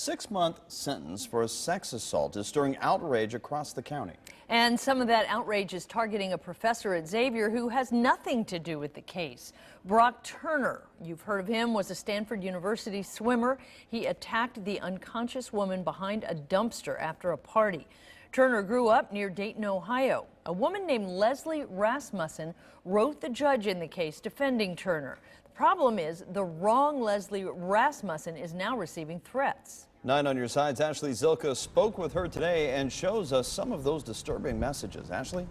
6-month sentence for a sex assault is stirring outrage across the county. And some of that outrage is targeting a professor at Xavier who has nothing to do with the case. Brock Turner, you've heard of him, was a Stanford University swimmer. He attacked the unconscious woman behind a dumpster after a party. Turner grew up near Dayton, Ohio. A woman named Leslie Rasmussen wrote the judge in the case defending Turner. The problem is the wrong Leslie Rasmussen is now receiving threats. 9 on your side's Ashley Zilka spoke with her today and shows us some of those disturbing messages. Ashley?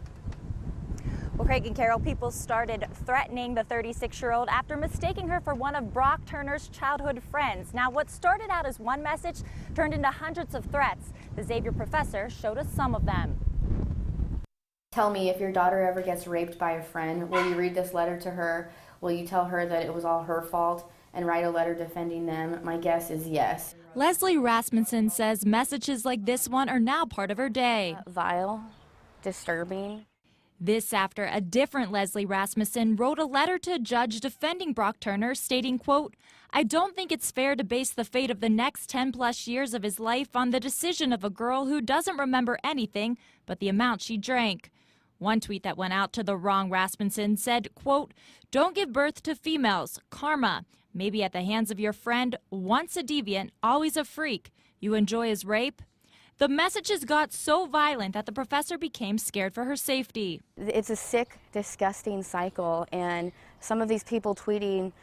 Well, Craig and Carol, people started threatening the 36-year-old after mistaking her for one of Brock Turner's childhood friends. Now, what started out as one message turned into hundreds of threats. The Xavier professor showed us some of them. Tell me, if your daughter ever gets raped by a friend, will you read this letter to her? Will you tell her that it was all her fault and write a letter defending them? My guess is yes. Leslie Rasmussen says messages like this one are now part of her day. Vile, disturbing. This after a different Leslie Rasmussen wrote a letter to a judge defending Brock Turner, stating, quote, "I don't think it's fair to base the fate of the next 10+ years of his life on the decision of a girl who doesn't remember anything but the amount she drank." One tweet that went out to the wrong Rasmussen said, quote, "Don't give birth to females. Karma. Maybe at the hands of your friend, once a deviant, always a freak. You enjoy his rape?" The messages got so violent that the professor became scared for her safety. It's a sick, disgusting cycle, and some of these people tweeting,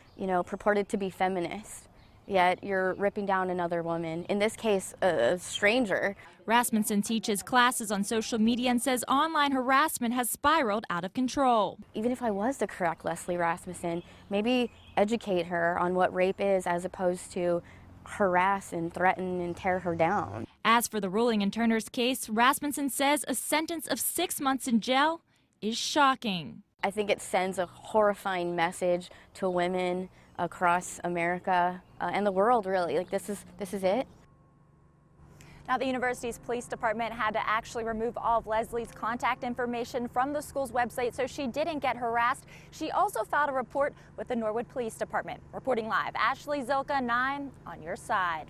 purported to be feminists, yet you're ripping down another woman, in this case, a stranger. Rasmussen teaches classes on social media and says online harassment has spiraled out of control. Even if I was the correct Leslie Rasmussen, maybe educate her on what rape is as opposed to harass and threaten and tear her down. As for the ruling in Turner's case, Rasmussen says a sentence of 6 months in jail is shocking. I think it sends a horrifying message to women across America and the world, really. Like, this is it. Now, the university's police department had to actually remove all of Leslie's contact information from the school's website so she didn't get harassed. She also filed a report with the Norwood Police Department. Reporting live, Ashley Zilka, 9 on your side.